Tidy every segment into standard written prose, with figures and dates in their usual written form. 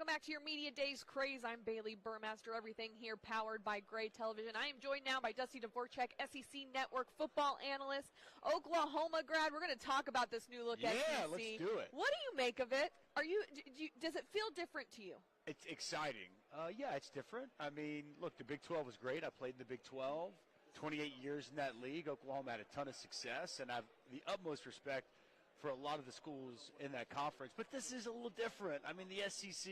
Welcome back to your Media Days Craze. I'm Bailey Burmaster. Everything here powered by Gray Television. I am joined now by Dusty Dvorak, SEC Network football analyst, Oklahoma grad. We're going to talk about this new look SEC. Yeah, let's do it. What do you make of it? Does it feel different to you? It's exciting. Yeah, it's different. I mean, look, the Big 12 was great. I played in the Big 12, 28 years in that league. Oklahoma had a ton of success, and I have the utmost respect for a lot of the schools in that conference. But this is a little different. I mean, the SEC,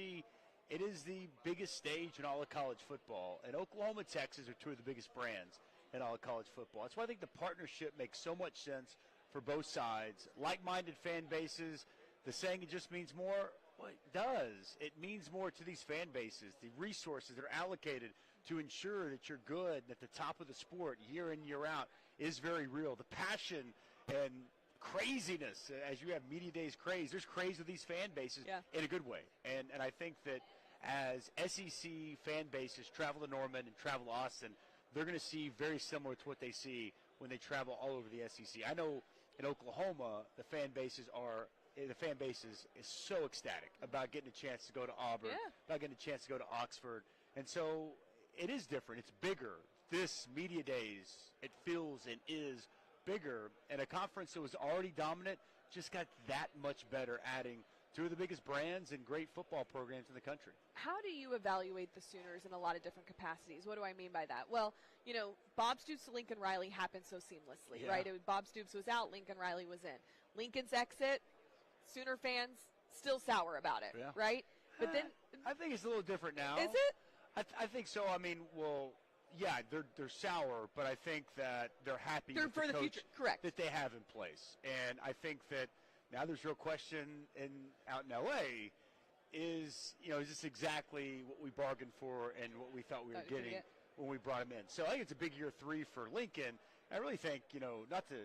it is the biggest stage in all of college football. And Oklahoma and Texas are two of the biggest brands in all of college football. That's why I think the partnership makes so much sense for both sides. Like-minded fan bases, the saying it just means more, well, it does. It means more to these fan bases. The resources that are allocated to ensure that you're good and at the top of the sport year in, year out is very real. The passion and craziness, as you have Media Days Craze, there's craze with these fan bases in a good way. And I think that as SEC fan bases travel to Norman and travel to Austin, they're going to see very similar to what they see when they travel all over the SEC. I know in Oklahoma, the fan bases is so ecstatic about getting a chance to go to Auburn, about getting a chance to go to Oxford. And so it is different. It's bigger. This Media Days, it feels and is bigger, and a conference that was already dominant just got that much better, adding two of the biggest brands and great football programs in the country. How do you evaluate the Sooners in a lot of different capacities? What do I mean by that? Well, you know, Bob Stoops to Lincoln Riley happened so seamlessly, right? Bob Stoops was out, Lincoln Riley was in. Lincoln's exit, Sooner fans still sour about it, right? But then I think it's a little different now. Is it? I think so. I mean, well, yeah, they're sour, but I think that they're happy with for the coach future. that they have in place. And I think that now there's real question out in L.A. is this exactly what we bargained for and what we thought we were getting when we brought him in? So I think it's a big year 3 for Lincoln. I really think, not to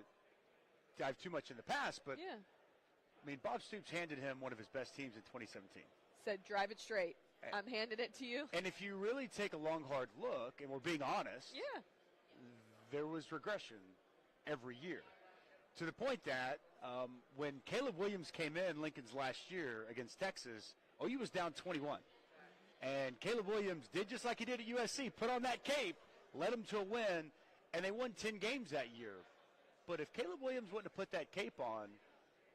dive too much in the past, but I mean, Bob Stoops handed him one of his best teams in 2017. Said, drive it straight. I'm handing it to you. And if you really take a long, hard look, and we're being honest, there was regression every year. To the point that when Caleb Williams came in Lincoln's last year against Texas, OU was down 21. And Caleb Williams did just like he did at USC, put on that cape, led them to a win, and they won 10 games that year. But if Caleb Williams wouldn't have put that cape on,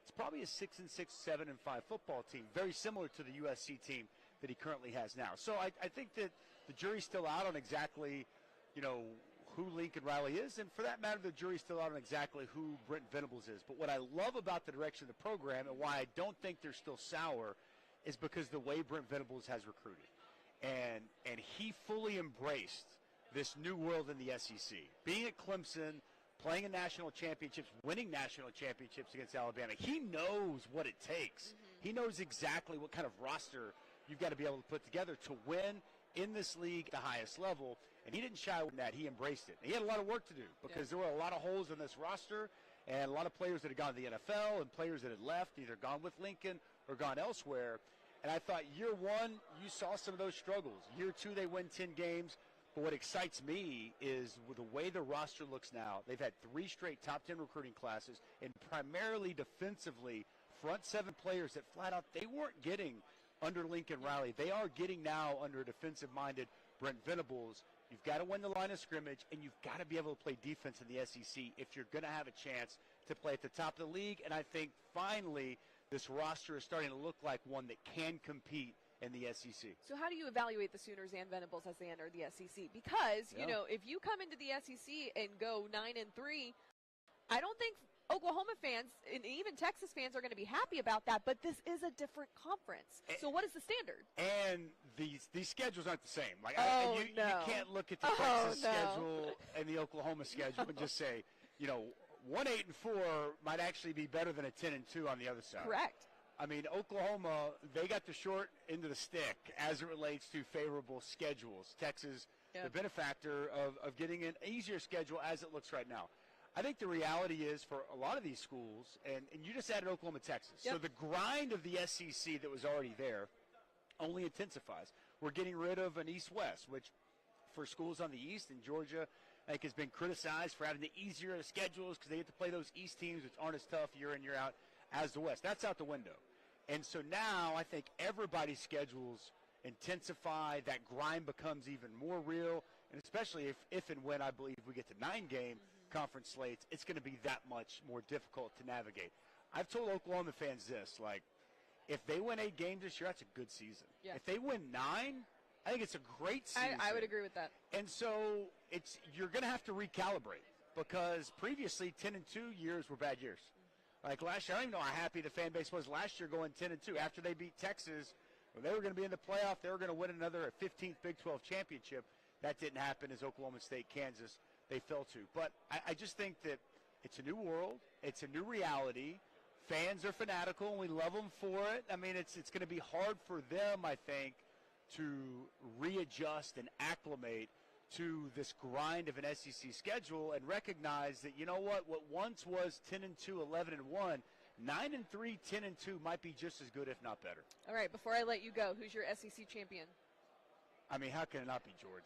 it's probably a 6-6, 7-5 football team, very similar to the USC team that he currently has now. So I think that the jury's still out on exactly, who Lincoln Riley is, and for that matter, the jury's still out on exactly who Brent Venables is. But what I love about the direction of the program and why I don't think they're still sour is because the way Brent Venables has recruited. And he fully embraced this new world in the SEC. Being at Clemson, playing in national championships, winning national championships against Alabama, he knows what it takes. He knows exactly what kind of roster you've got to be able to put together to win in this league at the highest level. And he didn't shy away from that. He embraced it. He had a lot of work to do because there were a lot of holes in this roster and a lot of players that had gone to the NFL and players that had left, either gone with Lincoln or gone elsewhere. And I thought year 1, you saw some of those struggles. Year 2, they win 10 games. But what excites me is with the way the roster looks now. They've had 3 straight top 10 recruiting classes, and primarily defensively, front 7 players that flat out they weren't getting under Lincoln Riley. They are getting now under a defensive-minded Brent Venables. You've got to win the line of scrimmage, and you've got to be able to play defense in the SEC if you're going to have a chance to play at the top of the league. And I think finally this roster is starting to look like one that can compete in the SEC. So how do you evaluate the Sooners and Venables as they enter the SEC? Because, if you come into the SEC and go 9-3, I don't think Oklahoma fans and even Texas fans are going to be happy about that, but this is a different conference. So what is the standard? And these schedules aren't the same. Like you can't look at the Texas schedule and the Oklahoma schedule and just say, 1-8-4 might actually be better than a 10-2 on the other side. Correct. I mean, Oklahoma, they got the short end of the stick as it relates to favorable schedules. Texas, the benefactor of getting an easier schedule as it looks right now. I think the reality is for a lot of these schools, and you just added Oklahoma, Texas. So the grind of the SEC that was already there only intensifies. We're getting rid of an East-West, which for schools on the East in Georgia, I think has been criticized for having the easier schedules because they get to play those East teams which aren't as tough year in, year out as the West. That's out the window. And so now I think everybody's schedules intensify. That grind becomes even more real. And especially if and when I believe we get to 9-game conference slates, it's going to be that much more difficult to navigate. I've told Oklahoma fans this, like, if they win 8 games this year, that's a good season. Yeah. If they win 9, I think it's a great season. I would agree with that. And so you're going to have to recalibrate because previously 10-2 years were bad years. Like last year, I don't even know how happy the fan base was last year going 10-2. After they beat Texas, they were going to be in the playoff. They were going to win another 15th Big 12 championship. That didn't happen as Oklahoma State, Kansas, they fell to. But I just think that it's a new world. It's a new reality. Fans are fanatical, and we love them for it. I mean, it's going to be hard for them, I think, to readjust and acclimate to this grind of an SEC schedule and recognize that, you know what once was 10-2, 11-1, 9-3, 10-2 might be just as good, if not better. All right, before I let you go, who's your SEC champion? I mean, how can it not be Georgia?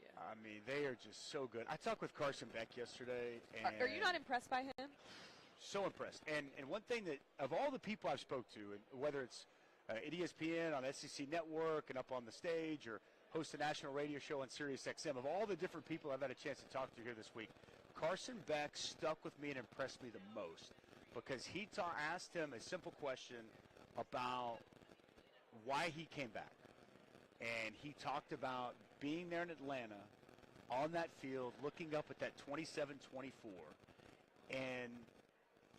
Yeah. I mean, they are just so good. I talked with Carson Beck yesterday. And Are you not impressed by him? So impressed. And one thing that, of all the people I've spoke to, and whether it's at ESPN, on SEC Network, and up on the stage, or host a national radio show on Sirius XM, of all the different people I've had a chance to talk to here this week, Carson Beck stuck with me and impressed me the most because he asked him a simple question about why he came back. And he talked about being there in Atlanta on that field, looking up at that 27-24, and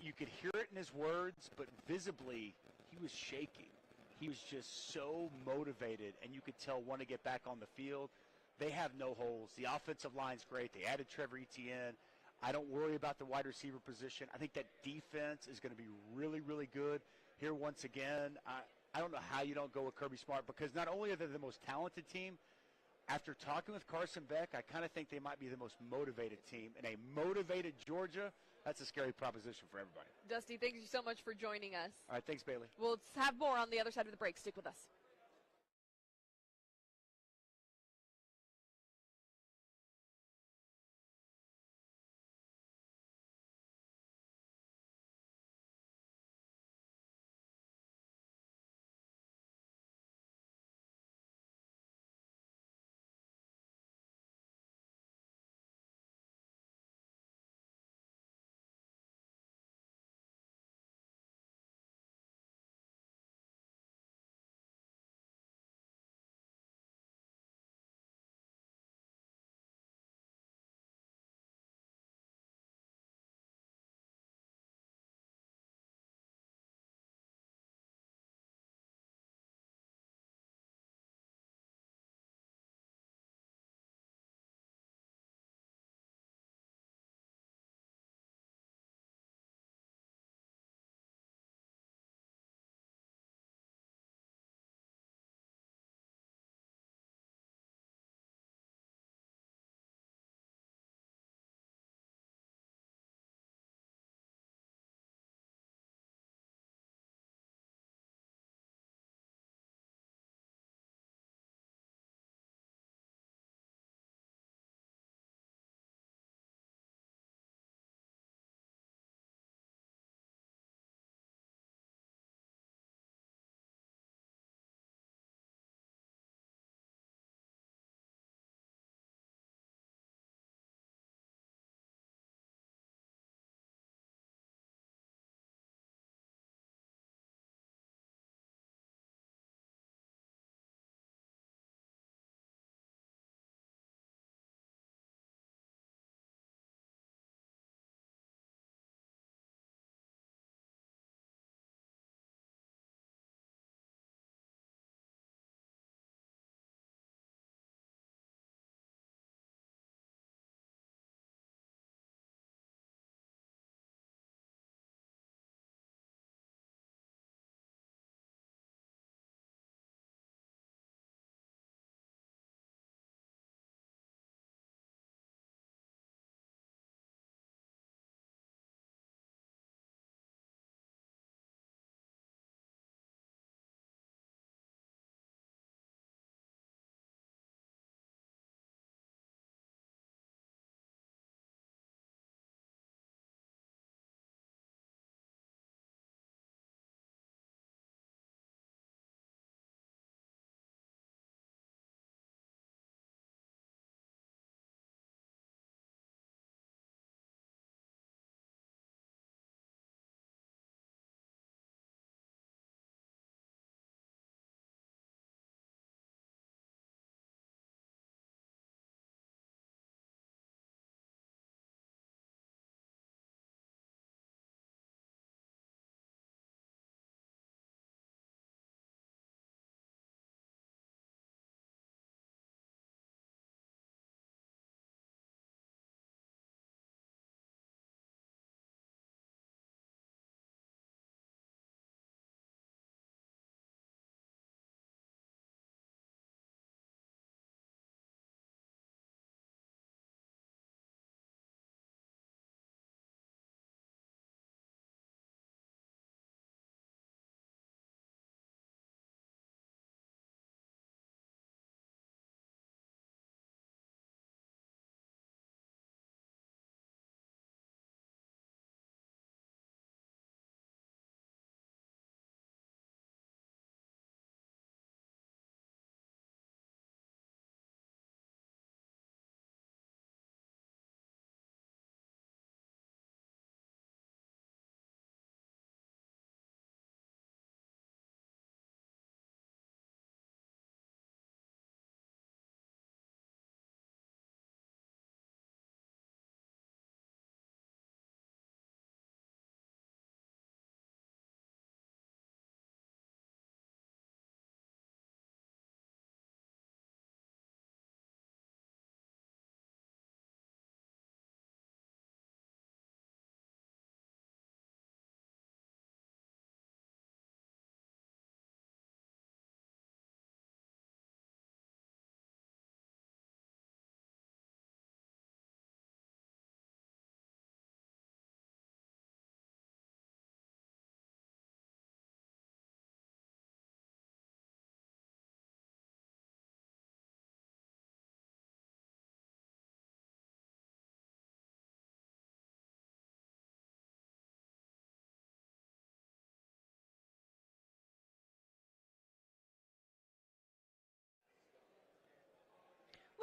you could hear it in his words, but visibly he was shaking. He was just so motivated, and you could tell want to get back on the field. They have no holes. The offensive line's great. They added Trevor Etienne. I don't worry about the wide receiver position. I think that defense is going to be really, really good here once again. I don't know how you don't go with Kirby Smart because not only are they the most talented team, after talking with Carson Beck, I kind of think they might be the most motivated team. And a motivated Georgia, that's a scary proposition for everybody. Dusty, thank you so much for joining us. All right, thanks, Bailey. We'll have more on the other side of the break. Stick with us.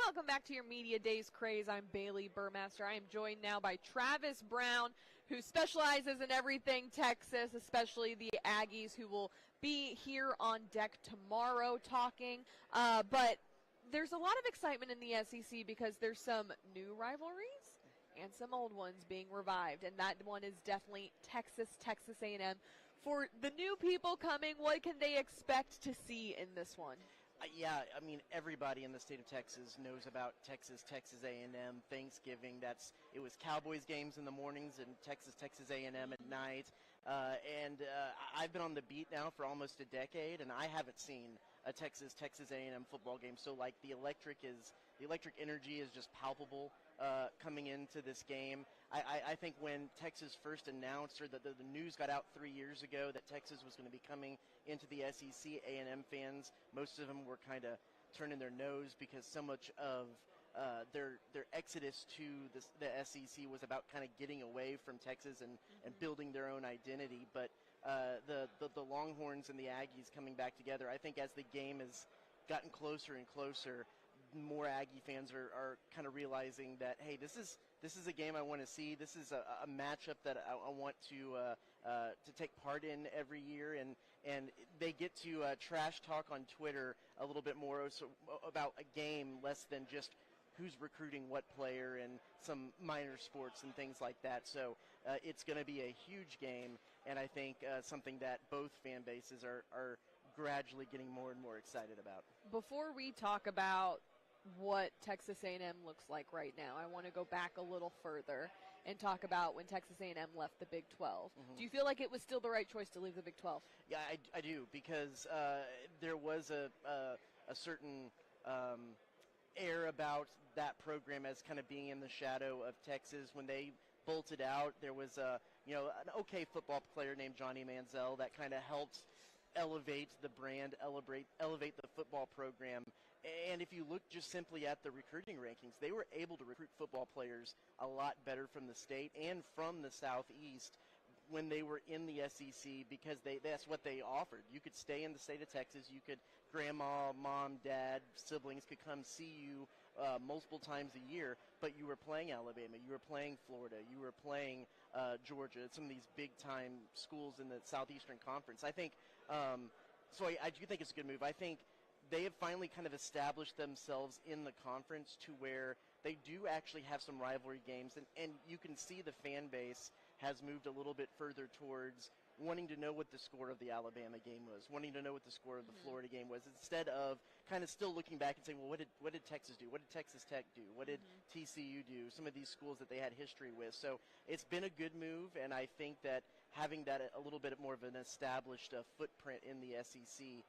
Welcome back to your Media Days Craze. I'm Bailey Burmaster. I am joined now by Travis Brown, who specializes in everything Texas, especially the Aggies, who will be here on deck tomorrow talking. But there's a lot of excitement in the SEC because there's some new rivalries and some old ones being revived, and that one is definitely Texas A&M. For the new people coming, what can they expect to see in this one? Yeah, I mean, everybody in the state of Texas knows about Texas A&M, Thanksgiving. It was Cowboys games in the mornings and Texas A&M at night. I've been on the beat now for almost a decade, and I haven't seen a Texas A&M football game. So, like, the electric energy is just palpable coming into this game. I think when Texas first announced, or the news got out 3 years ago that Texas was going to be coming into the SEC, A&M fans, most of them were kind of turning their nose because so much of their exodus to the SEC was about kind of getting away from Texas and building their own identity. But the Longhorns and the Aggies coming back together, I think as the game has gotten closer and closer, more Aggie fans are kind of realizing that, hey, this is a game I want to see. This is a matchup that I want to take part in every year, and they get to trash talk on Twitter a little bit more about a game, less than just who's recruiting what player and some minor sports and things like that. So it's going to be a huge game, and I think something that both fan bases are gradually getting more and more excited about. Before we talk about what Texas A&M looks like right now, I want to go back a little further and talk about when Texas A&M left the Big 12. Mm-hmm. Do you feel like it was still the right choice to leave the Big 12? Yeah, I do, because there was a certain air about that program as kind of being in the shadow of Texas. When they bolted out, there was an okay football player named Johnny Manziel that kind of helped elevate the brand, elevate the football program. And if you look just simply at the recruiting rankings, they were able to recruit football players a lot better from the state and from the Southeast when they were in the SEC, because that's what they offered. You could stay in the state of Texas. You could, grandma, mom, dad, siblings could come see you multiple times a year, but you were playing Alabama, you were playing Florida, you were playing Georgia, some of these big-time schools in the Southeastern Conference. I think, so I do think it's a good move. I think they have finally kind of established themselves in the conference to where they do actually have some rivalry games, and you can see the fan base has moved a little bit further towards wanting to know what the score of the Alabama game was, wanting to know what the score of the Florida game was, instead of kind of still looking back and saying, well, what did Texas do? What did Texas Tech do? What did TCU do? Some of these schools that they had history with. So it's been a good move, and I think that having that a little bit more of an established footprint in the SEC,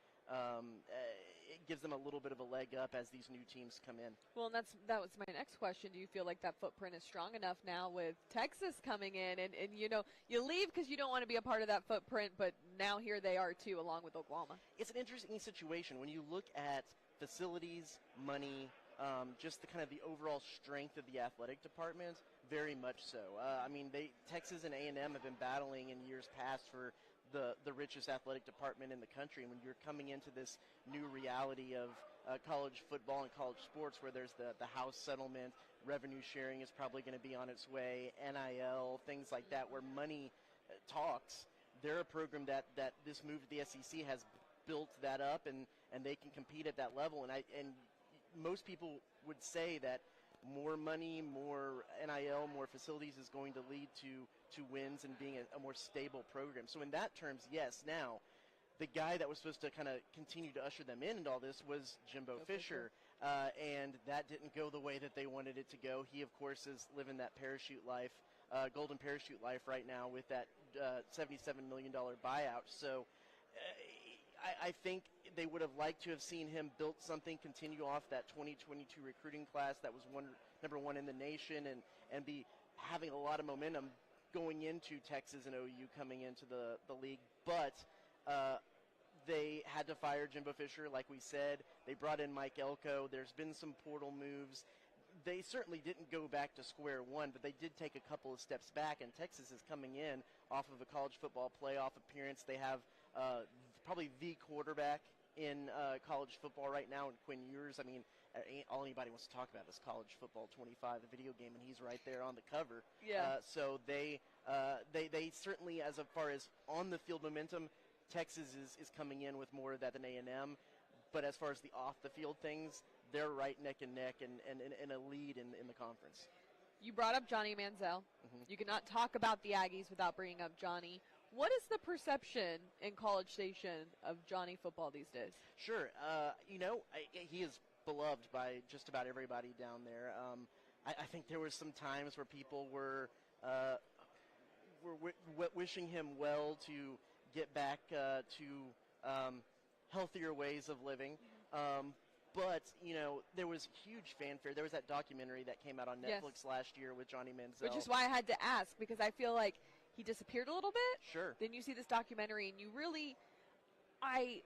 it gives them a little bit of a leg up as these new teams come in. Well, and that was my next question. Do you feel like that footprint is strong enough now with Texas coming in? And you leave because you don't want to be a part of that footprint, but now here they are too, along with Oklahoma. It's an interesting situation when you look at facilities, money, just the kind of the overall strength of the athletic department. Very much so. Texas and A&M have been battling in years past for the richest athletic department in the country. And when you're coming into this new reality of college football and college sports, where there's the house settlement, revenue sharing is probably going to be on its way, NIL, things like that, where money talks, they're a program that this move to the SEC has built that up, and they can compete at that level. And most people would say that more money, more NIL, more facilities is going to lead to wins and being a more stable program. So in that terms, yes. Now, the guy that was supposed to kind of continue to usher them in and all this was Jimbo Fisher, and that didn't go the way that they wanted it to go. He, of course, is living that parachute life, golden parachute life right now with that $77 million buyout. So I think they would have liked to have seen him build something, continue off that 2022 recruiting class that was number one in the nation, and be having a lot of momentum going into Texas and OU coming into the league. But they had to fire Jimbo Fisher, like we said. They brought in Mike Elko. There's been some portal moves. They certainly didn't go back to square one, but they did take a couple of steps back, and Texas is coming in off of a college football playoff appearance. They have probably the quarterback in college football right now in Quinn Ewers. I mean, all anybody wants to talk about is College Football 25, the video game, and he's right there on the cover. Yeah. So they certainly, as far as on the field momentum, Texas is coming in with more of that than A&M. But as far as the off the field things, they're right neck and neck and a lead in the conference. You brought up Johnny Manziel. Mm-hmm. You cannot talk about the Aggies without bringing up Johnny. What is the perception in College Station of Johnny football these days? Sure. He is beloved by just about everybody down there. I think there were some times where people were wishing him well to get back to healthier ways of living. But, there was huge fanfare. There was that documentary that came out on Netflix last year with Johnny Manziel. Which is why I had to ask, because I feel like he disappeared a little bit. Sure. Then you see this documentary, and I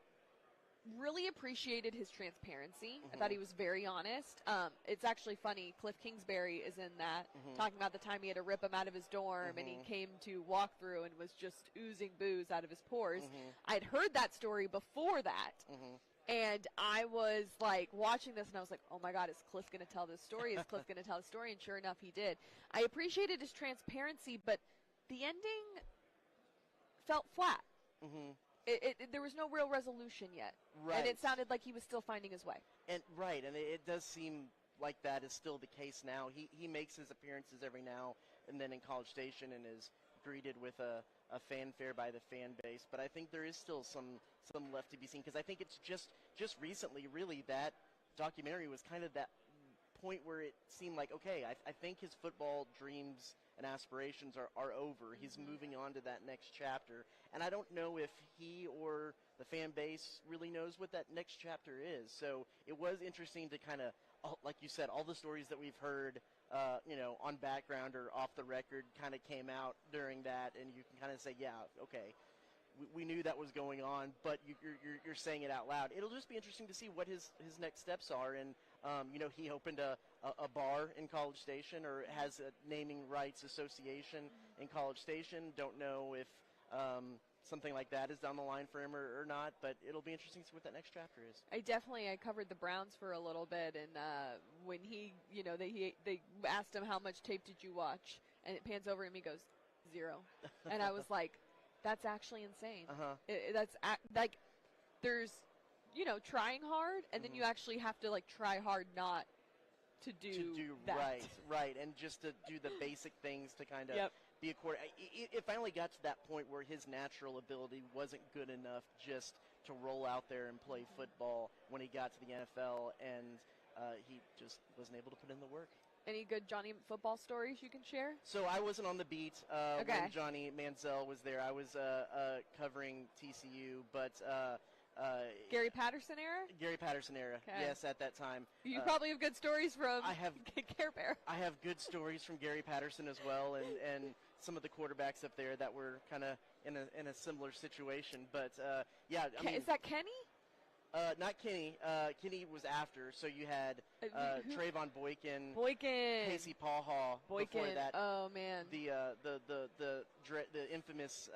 really appreciated his transparency. I thought he was very honest. It's actually funny. Cliff Kingsbury is in that, talking about the time he had to rip him out of his dorm, and he came to walk through and was just oozing booze out of his pores. I'd heard that story before that. And I was like watching this, and I was like, "Oh my God, is Cliff going to tell this story? Is Cliff going to tell the story?" And sure enough, he did. I appreciated his transparency, but the ending felt flat. There was no real resolution yet, right? And it sounded like he was still finding his way. And it does seem like that is still the case now. He makes his appearances every now and then in College Station and is greeted with a fanfare by the fan base, but I think there is still some left to be seen, because I think it's just recently, really, that documentary was kind of that point where it seemed like, okay, I think his football dreams and aspirations are over. He's moving on to that next chapter, and I don't know if he or the fan base really knows what that next chapter is. So it was interesting to kind of, like you said, all the stories that we've heard on background or off the record kind of came out during that, and you can kind of say, yeah, okay, we knew that was going on, but you're saying it out loud. It'll just be interesting to see what his next steps are, and he opened a bar in College Station, or has a naming rights association in College Station. Don't know if something like that is down the line for him or not, but it'll be interesting to see what that next chapter is. I covered the Browns for a little bit, and when they asked him, how much tape did you watch, and it pans over him, he goes, 0. And I was like, that's actually insane. There's trying hard, and then you actually have to try hard not to do that. Right, and just to do the basic things to kind of be a quarterback. It finally got to that point where his natural ability wasn't good enough just to roll out there and play football when he got to the NFL, and he just wasn't able to put in the work. Any good Johnny football stories you can share? So I wasn't on the beat when Johnny Manziel was there. I was covering TCU, but Gary Patterson era? Gary Patterson era, yes, at that time. You probably have good stories from Care Bear. I have good stories from Gary Patterson as well, and some of the quarterbacks up there that were kind of in a similar situation. But, is that Kenny? Not Kenny. Kenny was after. So you had Trayvon Boykin, Casey Paha. Before that. Oh man. The infamous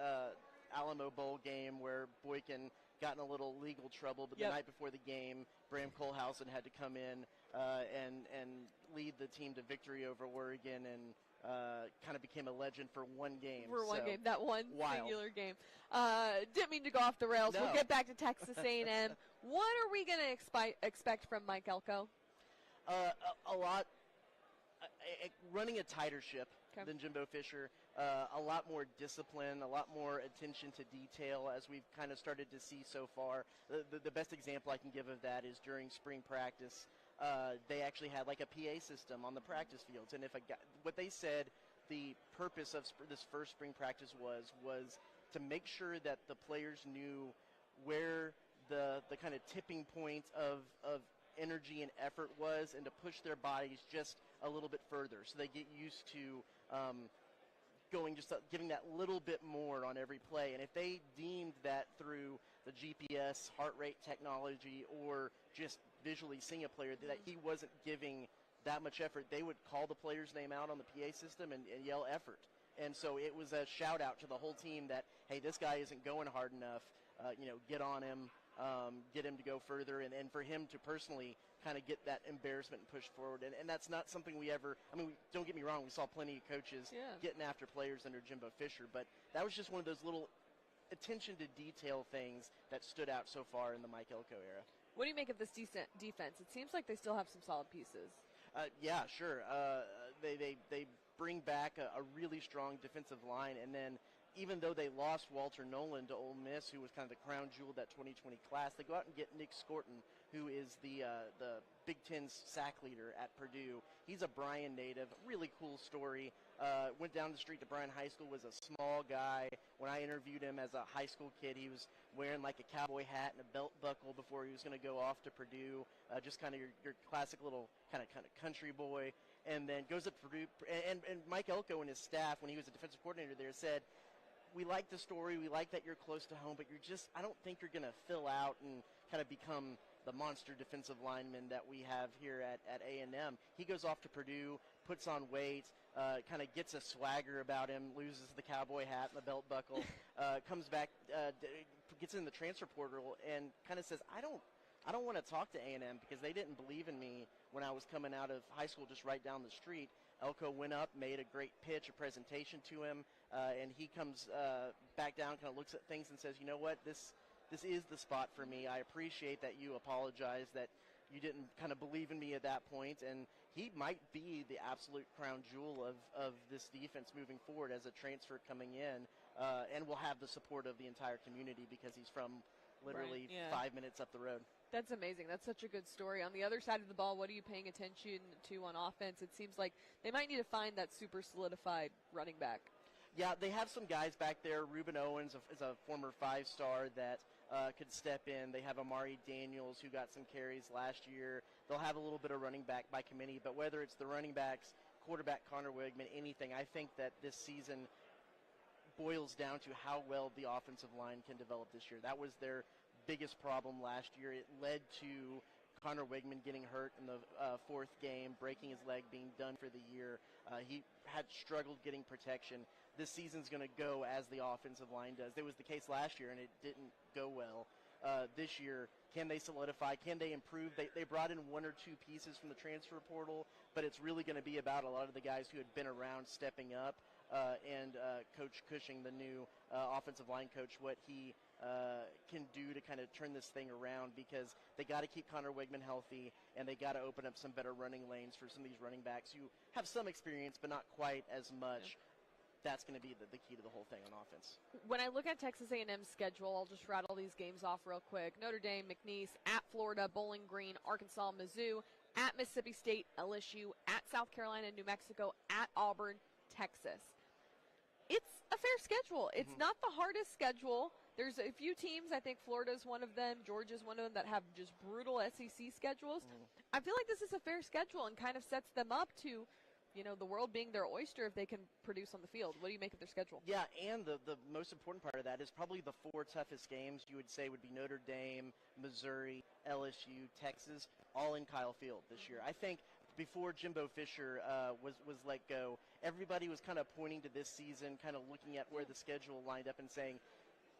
Alamo Bowl game where Boykin got in a little legal trouble, but the night before the game, Bram Kohlhausen had to come in and lead the team to victory over Oregon, and kind of became a legend for one game. That one singular game. Didn't mean to go off the rails. No. We'll get back to Texas A&M. What are we going to expect from Mike Elko? A lot. Running a tighter ship than Jimbo Fisher. A lot more discipline, a lot more attention to detail, as we've kind of started to see so far. The best example I can give of that is during spring practice. They actually had like a PA system on the practice fields, and what they said the purpose of this first spring practice was to make sure that the players knew where the kind of tipping point of energy and effort was, and to push their bodies just a little bit further, so they get used to giving that little bit more on every play. And if they deemed that through the GPS, heart rate technology, or just visually seeing a player that he wasn't giving that much effort, they would call the player's name out on the PA system and yell effort. And so it was a shout out to the whole team that, hey, this guy isn't going hard enough. Get on him, get him to go further, and for him to personally kind of get that embarrassment and push forward. And that's not something we ever – I mean, don't get me wrong. We saw plenty of coaches getting after players under Jimbo Fisher. But that was just one of those little attention to detail things that stood out so far in the Mike Elko era. What do you make of this decent defense? It seems like they still have some solid pieces. Yeah, sure. They bring back a really strong defensive line, and then even though they lost Walter Nolan to Ole Miss, who was kind of the crown jewel of that 2020 class, they go out and get Nick Scorton, who is the Big Ten's sack leader at Purdue. He's a Bryan native, really cool story. Went down the street to Bryan High School, was a small guy. When I interviewed him as a high school kid, he was wearing like a cowboy hat and a belt buckle before he was going to go off to Purdue, just kind of your classic little kind of country boy. And then goes up to Purdue, and Mike Elko and his staff, when he was a defensive coordinator there, said, we like the story, we like that you're close to home, but I don't think you're going to fill out and kind of become the monster defensive lineman that we have here at A&M. He goes off to Purdue, puts on weight, kind of gets a swagger about him, loses the cowboy hat and the belt buckle, comes back, gets in the transfer portal, and kind of says, I don't want to talk to A&M because they didn't believe in me when I was coming out of high school just right down the street. Elko went up, made a great pitch, a presentation to him, and he comes back down, kind of looks at things and says, you know what, this is the spot for me. I appreciate that you apologize, that you didn't kind of believe in me at that point, and he might be the absolute crown jewel of this defense moving forward as a transfer coming in, and will have the support of the entire community because he's from literally 5 minutes up the road. That's amazing. That's such a good story. On the other side of the ball, what are you paying attention to on offense? It seems like they might need to find that super solidified running back. Yeah, they have some guys back there. Reuben Owens is a former five-star that could step in. They have Amari Daniels, who got some carries last year. They'll have a little bit of running back by committee, but whether it's the running backs, quarterback Connor Wigman, anything, I think that this season boils down to how well the offensive line can develop this year. That was their biggest problem last year. It led to Connor Wigman getting hurt in the fourth game, breaking his leg, being done for the year. He had struggled getting protection. This season's going to go as the offensive line does. It was the case last year, and it didn't go well. This year, can they solidify? Can they improve? They brought in one or two pieces from the transfer portal, but it's really going to be about a lot of the guys who had been around stepping up, and Coach Cushing, the new offensive line coach, what he can do to kind of turn this thing around, because they got to keep Connor Wigman healthy, and they got to open up some better running lanes for some of these running backs who have some experience but not quite as much. That's going to be the key to the whole thing on offense. When I look at Texas A&M's schedule, I'll just rattle these games off real quick. Notre Dame, McNeese, at Florida, Bowling Green, Arkansas, Mizzou, at Mississippi State, LSU, at South Carolina, New Mexico, at Auburn, Texas. It's a fair schedule. It's not the hardest schedule. There's a few teams, I think Florida's one of them, Georgia's one of them, that have just brutal SEC schedules. I feel like this is a fair schedule and kind of sets them up to, the world being their oyster if they can produce on the field. What do you make of their schedule? Yeah, and the most important part of that is probably the four toughest games you would say would be Notre Dame, Missouri, LSU, Texas, all in Kyle Field this year. I think before Jimbo Fisher was let go, everybody was kind of pointing to this season, kind of looking at where the schedule lined up and saying,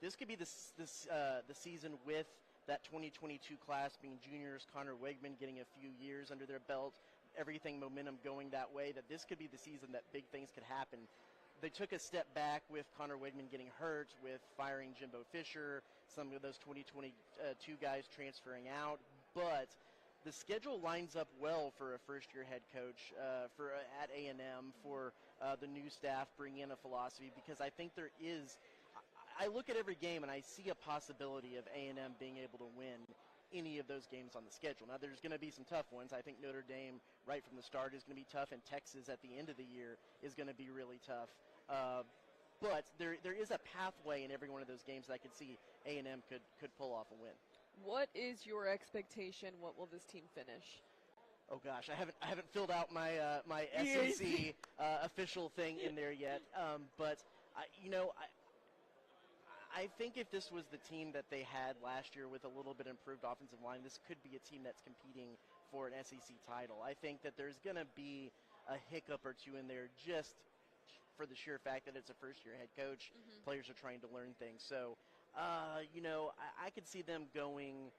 this could be the season with that 2022 class being juniors, Connor Wigman getting a few years under their belt, everything momentum going that way, that this could be the season that big things could happen. They took a step back with Connor Wigman getting hurt, with firing Jimbo Fisher, some of those 2022 guys transferring out, but the schedule lines up well for a first-year head coach at A&M, for the new staff bringing in a philosophy, because I think there is – I look at every game and I see a possibility of A&M being able to win any of those games on the schedule. Now, there's going to be some tough ones. I think Notre Dame right from the start is going to be tough, and Texas at the end of the year is going to be really tough. But there is a pathway in every one of those games that I could see A&M could pull off a win. What is your expectation? What will this team finish? Oh gosh, I haven't filled out my my SEC official thing in there yet. But I think if this was the team that they had last year with a little bit improved offensive line, this could be a team that's competing for an SEC title. I think that there's going to be a hiccup or two in there just for the sheer fact that it's a first-year head coach. Players are trying to learn things. So, I could see them going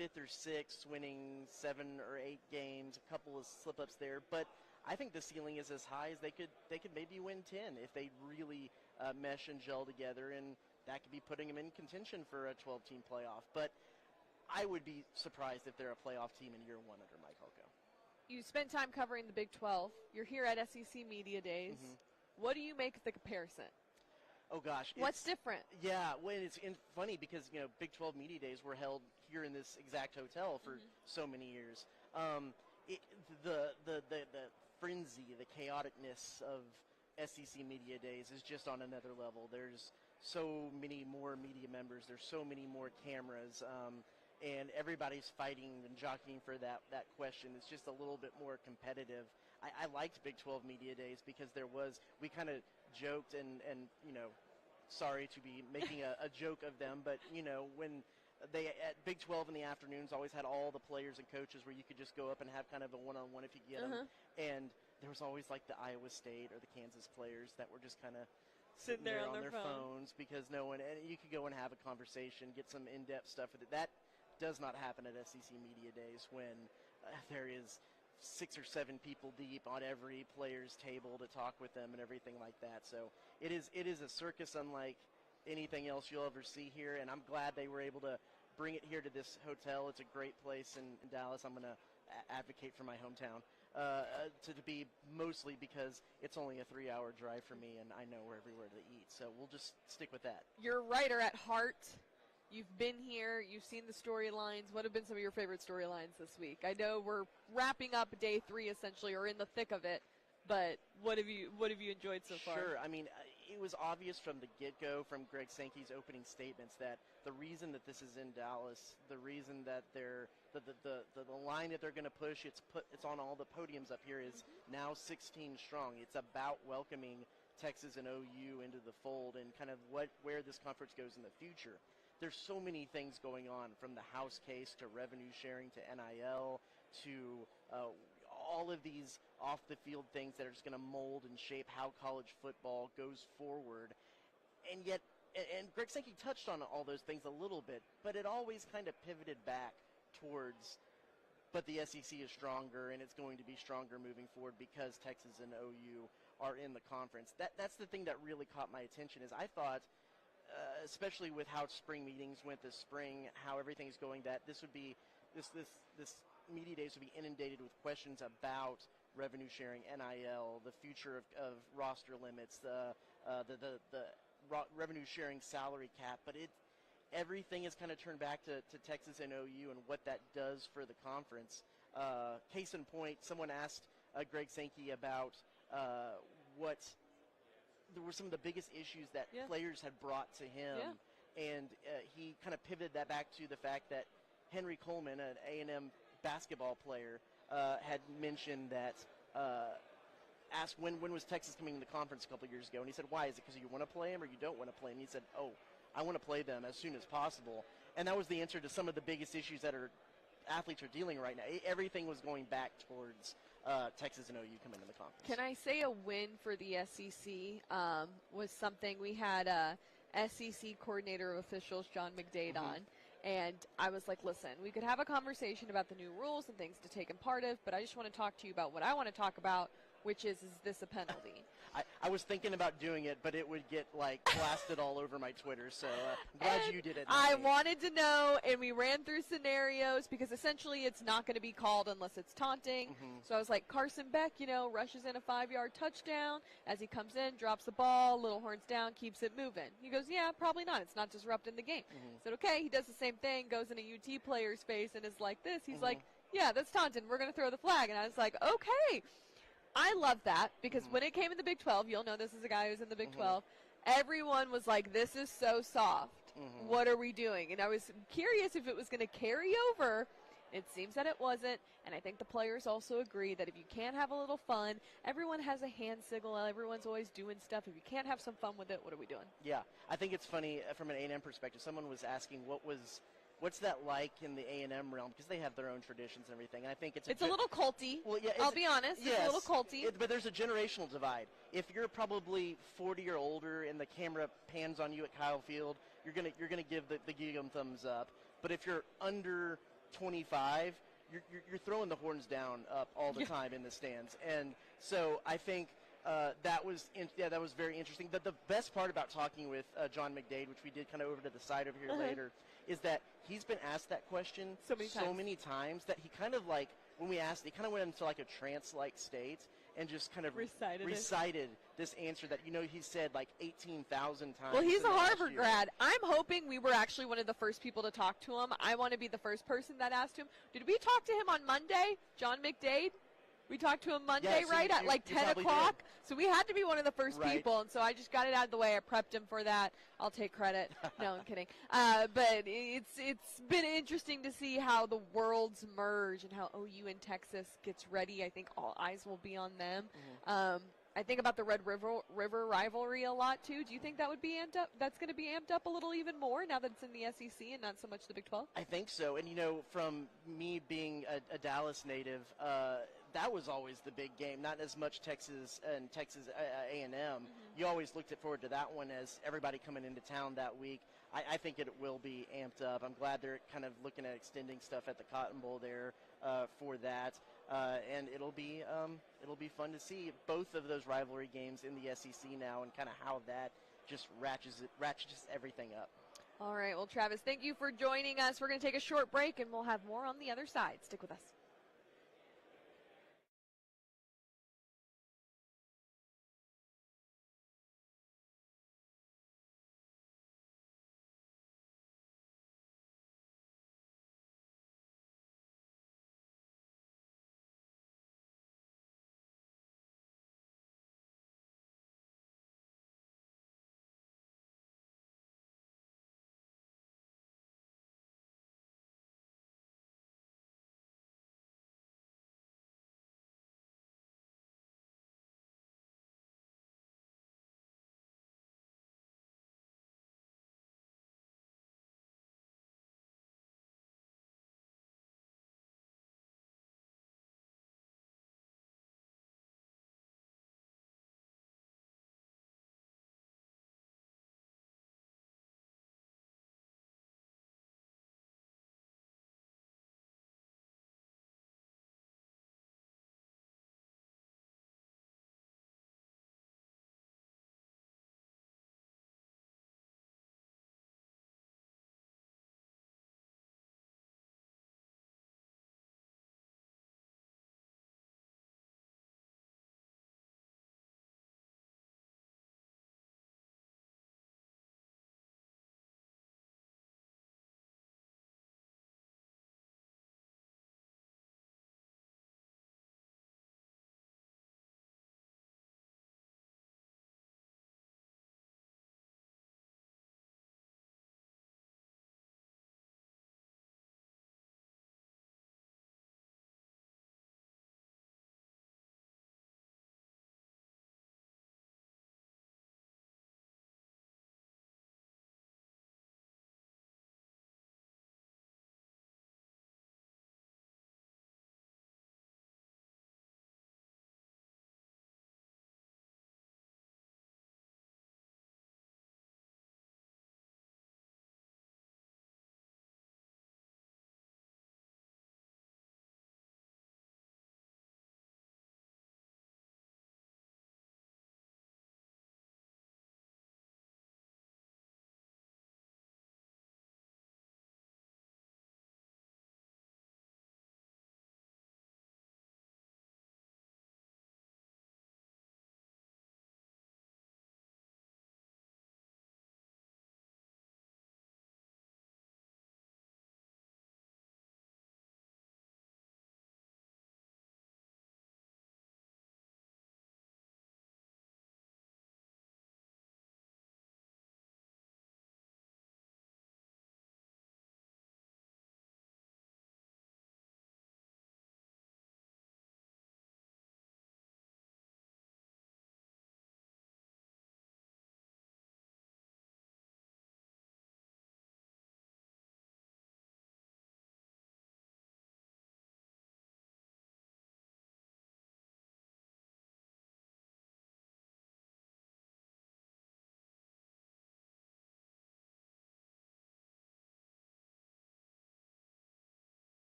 5th or 6th, winning 7 or 8 games, a couple of slip-ups there. But I think the ceiling is as high as they could maybe win 10 if they really mesh and gel together, and that could be putting them in contention for a 12-team playoff. But I would be surprised if they're a playoff team in year 1 under Mike Elko. You spent time covering the Big 12. You're here at SEC Media Days. What do you make of the comparison? Oh, gosh. What's different? Yeah, well, it's funny because, Big 12 Media Days were held here in this exact hotel for so many years. The frenzy, the chaoticness of SEC Media Days is just on another level. There's so many more media members. There's so many more cameras. And everybody's fighting and jockeying for that question. It's just a little bit more competitive. I liked Big 12 Media Days because we kind of joked and sorry to be making a joke of them, but, when they at Big 12 in the afternoons always had all the players and coaches where you could just go up and have kind of a one-on-one if you get them. And there was always like the Iowa State or the Kansas players that were just kind of sitting there on their phones because and you could go and have a conversation, get some in-depth stuff with it. That does not happen at SEC Media Days when there is 6 or 7 people deep on every player's table to talk with them and everything like that. So it is a circus unlike anything else you'll ever see here, and I'm glad they were able to bring it here to this hotel. It's a great place in Dallas. I'm going to advocate for my hometown to be, mostly because it's only a 3-hour drive for me, and I know where everywhere to eat. So we'll just stick with that. You're a writer at heart. You've been here. You've seen the storylines. What have been some of your favorite storylines this week? I know we're wrapping up day 3 essentially, or in the thick of it. But what have you enjoyed so far? Sure. I mean, it was obvious from the get-go, from Greg Sankey's opening statements, that the reason that this is in Dallas, the reason that the line that they're going to push, it's on all the podiums up here, is now 16 strong. It's about welcoming Texas and OU into the fold and kind of where this conference goes in the future. There's so many things going on, from the House case to revenue sharing to NIL to all of these off-the-field things that are just going to mold and shape how college football goes forward. And yet, and Greg Sankey touched on all those things a little bit, but it always kind of pivoted back towards, but the SEC is stronger, and it's going to be stronger moving forward because Texas and OU are in the conference. That's the thing that really caught my attention. Is I thought, especially with how spring meetings went this spring, how everything's going, that this would be this media days would be inundated with questions about revenue sharing, NIL, the future of roster limits, the revenue sharing salary cap. But everything is kind of turned back to Texas and OU and what that does for the conference. Case in point, someone asked Greg Sankey about what there were some of the biggest issues that players had brought to him, and he kind of pivoted that back to the fact that Henry Coleman, an A&M basketball player, had mentioned that, asked when was Texas coming to the conference a couple of years ago, and he said, why? Is it because you want to play them or you don't want to play them? He said, I want to play them as soon as possible. And that was the answer to some of the biggest issues that athletes are dealing right now. Everything was going back towards Texas and OU coming to the conference. Can I say a win for the SEC was something we had SEC coordinator of officials, John McDade, on. And I was like, listen, we could have a conversation about the new rules and things to take in part of, but I just want to talk to you about what I want to talk about, which is this a penalty? I was thinking about doing it, but it would get, blasted all over my Twitter, so I'm glad you did it. I wanted to know, and we ran through scenarios, because essentially it's not going to be called unless it's taunting. So I was like, Carson Beck, rushes in a 5-yard touchdown. As he comes in, drops the ball, little horns down, keeps it moving. He goes, yeah, probably not. It's not disrupting the game. I said, okay. He does the same thing, goes in a UT player's face, and is like this. He's like, yeah, that's taunting. We're going to throw the flag. And I was like, okay. I love that, because when it came in the Big 12, you'll know this is a guy who's in the Big 12, everyone was like, this is so soft. What are we doing? And I was curious if it was going to carry over. It seems that it wasn't, and I think the players also agree that if you can't have a little fun, everyone has a hand signal, everyone's always doing stuff. If you can't have some fun with it, what are we doing? Yeah, I think it's funny from an A&M perspective. Someone was asking what's that like in the A&M realm, because they have their own traditions and everything. And I think it's a little culty. Well, yeah, I'll be honest. Yes, it's a little culty. But there's a generational divide. If you're probably 40 or older and the camera pans on you at Kyle Field, you're gonna give the gig 'em thumbs up. But if you're under 25, you're throwing the horns down up all the time in the stands. And so I think that was very interesting. The best part about talking with John McDade, which we did kind of over to the side over here later, is that he's been asked that question so many times that he kind of like, when we asked, he kind of went into like a trance-like state and just kind of recited this answer that, he said like 18,000 times. Well, he's a Harvard grad. I'm hoping we were actually one of the first people to talk to him. I want to be the first person that asked him. Did we talk to him on Monday, John McDade? We talked to him Monday, right, at like 10 o'clock? Did. So we had to be one of the first people, and so I just got it out of the way. I prepped him for that. I'll take credit. No, I'm kidding. But it's been interesting to see how the worlds merge and how OU and Texas gets ready. I think all eyes will be on them. I think about the Red River rivalry a lot, too. Do you think that would be amped up? That's going to be amped up a little even more now that it's in the SEC and not so much the Big 12? I think so. And, from me being a Dallas native, that was always the big game, not as much Texas and Texas A&M. You always looked forward to that one as everybody coming into town that week. I think it will be amped up. I'm glad they're kind of looking at extending stuff at the Cotton Bowl there for that. And it'll be fun to see both of those rivalry games in the SEC now and kind of how that just ratchets everything up. All right. Well, Travis, thank you for joining us. We're going to take a short break, and we'll have more on the other side. Stick with us.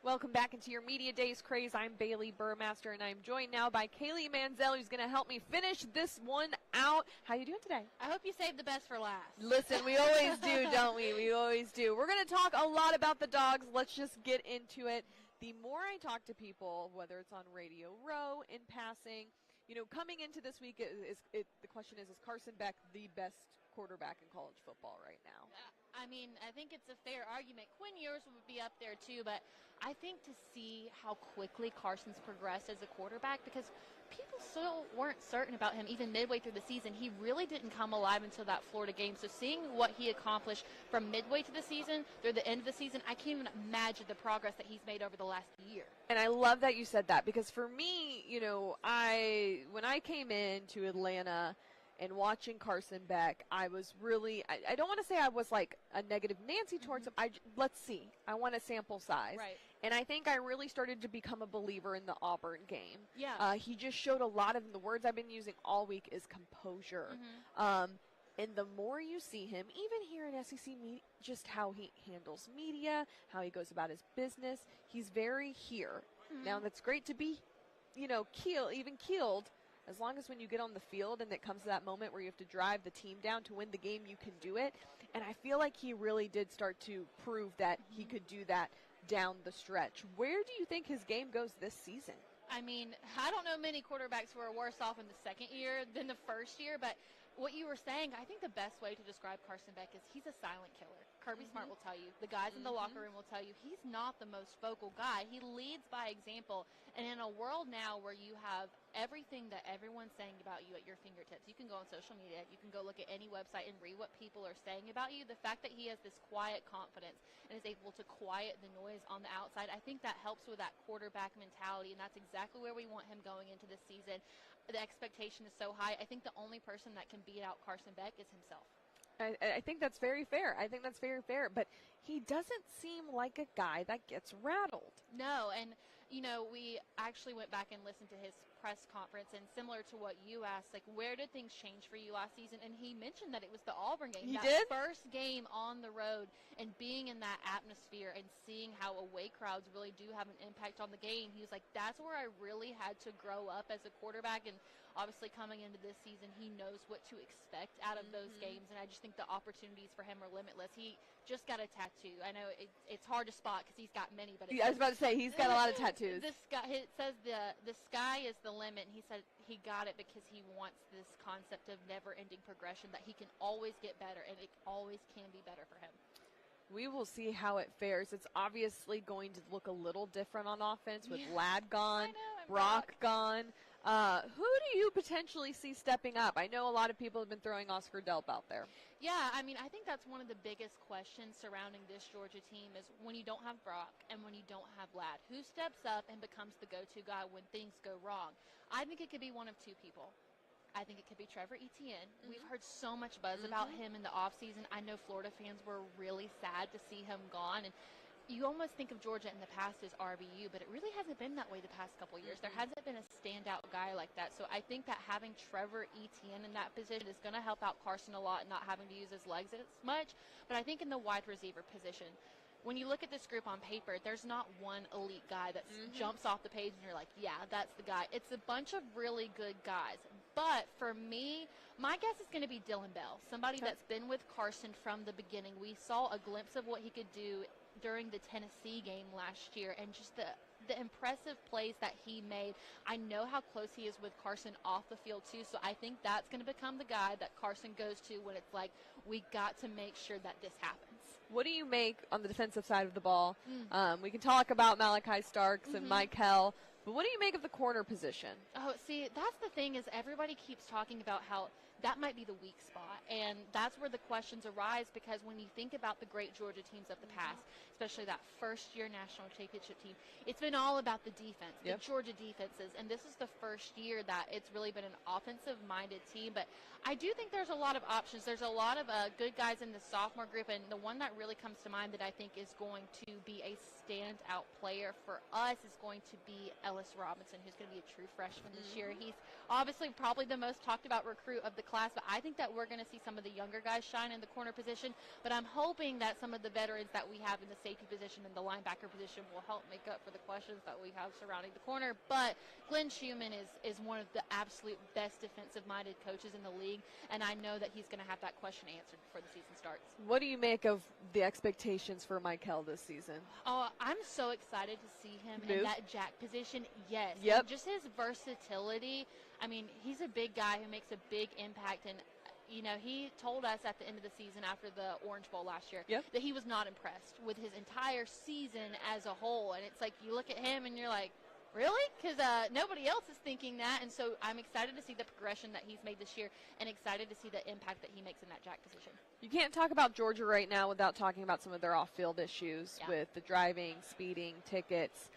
Welcome back into your Media Days Craze. I'm Bailey Burmaster, and I'm joined now by Kaylee Manziel, who's going to help me finish this one out. How you doing today? I hope you saved the best for last. Listen, we always do, don't we? We always do. We're going to talk a lot about the Dogs. Let's just get into it. The more I talk to people, whether it's on Radio Row, in passing, coming into this week, the question is Carson Beck the best quarterback in college football right now? I mean, I think it's a fair argument. Quinn Ewers would be up there too, but I think to see how quickly Carson's progressed as a quarterback, because people still weren't certain about him even midway through the season. He really didn't come alive until that Florida game. So seeing what he accomplished from midway to the season through the end of the season, I can't even imagine the progress that he's made over the last year. And I love that you said that, because for me, when I came into Atlanta and watching Carson Beck, I was really, I don't want to say I was like a negative Nancy towards him. Let's see. I want a sample size. Right. And I think I really started to become a believer in the Auburn game. Yeah. He just showed a lot of, the words I've been using all week is composure. And the more you see him, even here in SEC media, just how he handles media, how he goes about his business, he's very here. Now, that's great to be, keeled, as long as when you get on the field and it comes to that moment where you have to drive the team down to win the game, you can do it. And I feel like he really did start to prove that he could do that down the stretch. Where do you think his game goes this season? I mean, I don't know many quarterbacks who are worse off in the second year than the first year, but what you were saying, I think the best way to describe Carson Beck is he's a silent killer. Kirby Smart will tell you. The guys in the locker room will tell you he's not the most vocal guy. He leads by example. And in a world now where you have everything that everyone's saying about you at your fingertips, you can go on social media, you can go look at any website and read what people are saying about you. The fact that he has this quiet confidence and is able to quiet the noise on the outside, I think that helps with that quarterback mentality, and that's exactly where we want him going into this season. The expectation is so high. I think the only person that can beat out Carson Beck is himself. I think that's very fair. But he doesn't seem like a guy that gets rattled. No, and, we actually went back and listened to his press conference, and similar to what you asked, like, where did things change for you last season? And he mentioned that it was the Auburn game. He that did? First game on the road and being in that atmosphere and seeing how away crowds really do have an impact on the game. He was like, that's where I really had to grow up as a quarterback, and obviously coming into this season, he knows what to expect out of those games, and I just think the opportunities for him are limitless. He just got a tattoo. I know it's hard to spot because he's got many, but I was about to say, he's got a lot of tattoos. It says the sky is the limit, and he said he got it because he wants this concept of never-ending progression, that he can always get better, and it always can be better for him. We will see how it fares. It's obviously going to look a little different on offense with Ladd gone, Brock gone. Who do you potentially see stepping up? I know a lot of people have been throwing Oscar Delp out there. Yeah, I mean, I think that's one of the biggest questions surrounding this Georgia team is when you don't have Brock and when you don't have Ladd. Who steps up and becomes the go-to guy when things go wrong? I think it could be one of two people. I think it could be Trevor Etienne. We've heard so much buzz about him in the offseason. I know Florida fans were really sad to see him gone, and you almost think of Georgia in the past as RBU, but it really hasn't been that way the past couple of years. There hasn't been a standout guy like that. So I think that having Trevor Etienne in that position is going to help out Carson a lot, not having to use his legs as much. But I think in the wide receiver position, when you look at this group on paper, there's not one elite guy that jumps off the page and you're like, yeah, that's the guy. It's a bunch of really good guys. But for me, my guess is going to be Dylan Bell, somebody that's been with Carson from the beginning. We saw a glimpse of what he could do during the Tennessee game last year, and just the impressive plays that he made. I know how close he is with Carson off the field too, so I think that's going to become the guy that Carson goes to when it's like, we got to make sure that this happens. What do you make on the defensive side of the ball? We can talk about Malachi Starks and Mike Hell, but what do you make of the corner position? Oh, see, that's the thing is everybody keeps talking about how that might be the weak spot, and that's where the questions arise, because when you think about the great Georgia teams of the past, especially that first-year national championship team, it's been all about the defense, the Georgia defenses, and this is the first year that it's really been an offensive-minded team. But I do think there's a lot of options. There's a lot of good guys in the sophomore group, and the one that really comes to mind that I think is going to be a standout player for us is going to be Ellis Robinson, who's going to be a true freshman this year. He's obviously probably the most talked about recruit of the class, but I think that we're going to see some of the younger guys shine in the corner position. But I'm hoping that some of the veterans that we have in the safety position and the linebacker position will help make up for the questions that we have surrounding the corner. But Glenn Schumann is one of the absolute best defensive-minded coaches in the league, and I know that he's going to have that question answered before the season starts. What do you make of the expectations for Michael this season? Oh, I'm so excited to see him in that jack position. Yes. Yep. And just his versatility. I mean, he's a big guy who makes a big impact. And, you know, he told us at the end of the season after the Orange Bowl last year that he was not impressed with his entire season as a whole. And it's like you look at him and you're like, really? Because nobody else is thinking that. And so I'm excited to see the progression that he's made this year and excited to see the impact that he makes in that jack position. You can't talk about Georgia right now without talking about some of their off-field issues with the driving, speeding, tickets.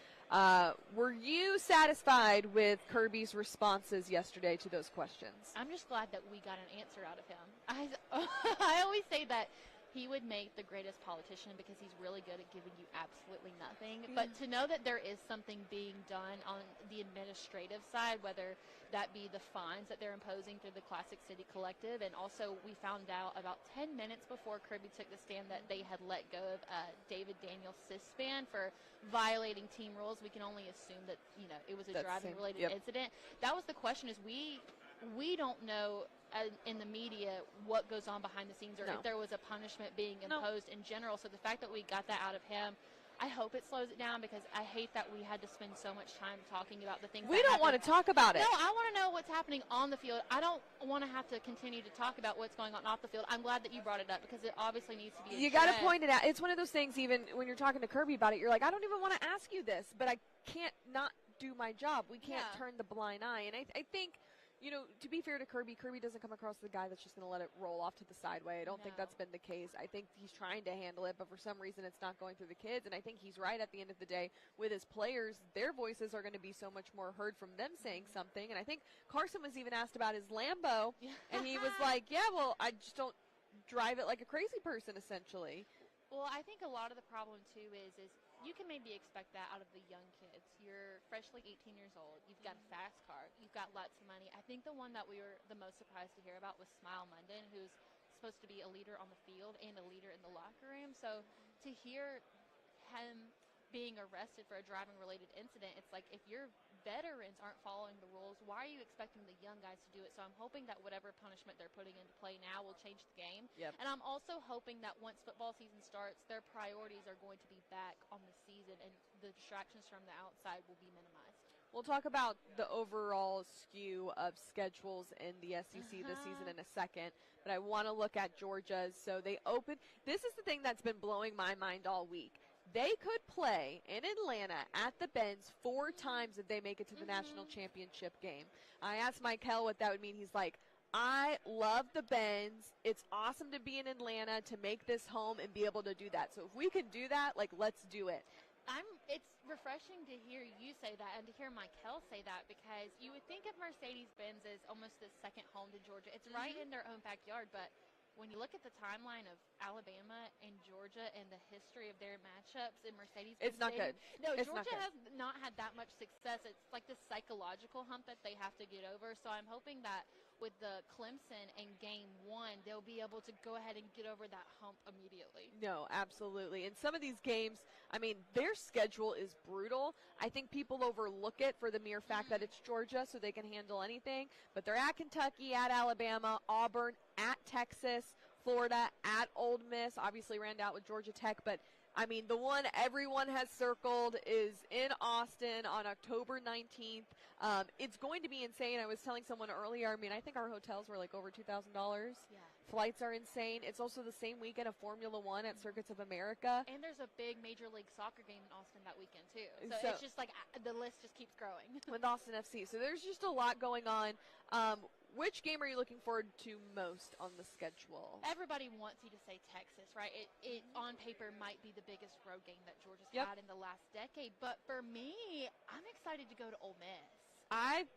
Were you satisfied with Kirby's responses yesterday to those questions? I'm just glad that we got an answer out of him. I always say that he would make the greatest politician because he's really good at giving you absolutely nothing. But to know that there is something being done on the administrative side, whether that be the fines that they're imposing through the Classic City Collective, and also we found out about 10 minutes before Kirby took the stand that they had let go of David Daniels' ban for violating team rules. We can only assume that, you know, it was a driving-related incident. That was the question, is we don't know in the media what goes on behind the scenes or if there was a punishment being imposed in general. So the fact that we got that out of him, I hope it slows it down because I hate that we had to spend so much time talking about the things we don't want to talk about it. No, I want to know what's happening on the field. I don't want to have to continue to talk about what's going on off the field. I'm glad that you brought it up because it obviously needs to be addressed. You got to point it out. It's one of those things, even when you're talking to Kirby about it, you're like, I don't even want to ask you this, but I can't not do my job. We can't turn the blind eye. And I think, you know, to be fair to Kirby, Kirby doesn't come across the guy that's just going to let it roll off to the sideway. I don't think that's been the case. I think he's trying to handle it, but for some reason it's not going through the kids. And I think he's right at the end of the day with his players. Their voices are going to be so much more heard from them saying something. And I think Carson was even asked about his Lambo, and he was like, yeah, well, I just don't drive it like a crazy person, essentially. Well, I think a lot of the problem, too, is you can maybe expect that out of the young kids. You're freshly 18 years old. You've got a fast car. You've got lots of money. I think the one that we were the most surprised to hear about was Smile Munden, who's supposed to be a leader on the field and a leader in the locker room. So to hear him being arrested for a driving-related incident, it's like if your veterans aren't following the rules, why are you expecting the young guys to do it? So I'm hoping that whatever punishment they're putting into play now will change the game. And I'm also hoping that once football season starts, their priorities are going to be back on the season and the distractions from the outside will be minimized. We'll talk about the overall skew of schedules in the SEC this season in a second, but I want to look at Georgia's. So they opened. This is the thing that's been blowing my mind all week. They could play in Atlanta at the Benz 4 times if they make it to the national championship game. I asked Michael what that would mean. He's like, I love the Benz. It's awesome to be in Atlanta, to make this home and be able to do that. So if we can do that, like, let's do it. It's refreshing to hear you say that and to hear Michael say that because you would think of Mercedes-Benz as almost the second home to Georgia. It's right in their own backyard, but when you look at the timeline of Alabama and Georgia and the history of their matchups in Mercedes-Benz, it's not good. No, it's Georgia has not had that much success. It's like this psychological hump that they have to get over. So I'm hoping that with the Clemson and game 1, they'll be able to go ahead and get over that hump immediately. No, absolutely. And some of these games, I mean, their schedule is brutal. I think people overlook it for the mere fact that it's Georgia, so they can handle anything. But they're at Kentucky, at Alabama, Auburn, at Texas, Florida, at Ole Miss. Obviously ran out with Georgia Tech, but I mean, the one everyone has circled is in Austin on October 19th. It's going to be insane. I was telling someone earlier, I mean, I think our hotels were like over $2,000. Yeah. Flights are insane. It's also the same weekend of Formula One at Circuits of America. And there's a big Major League Soccer game in Austin that weekend, too. So it's just like the list just keeps growing. With Austin FC. So there's just a lot going on. Which game are you looking forward to most on the schedule? Everybody wants you to say Texas, right? It on paper might be the biggest road game that Georgia's had in the last decade. But for me, I'm excited to go to Ole Miss. I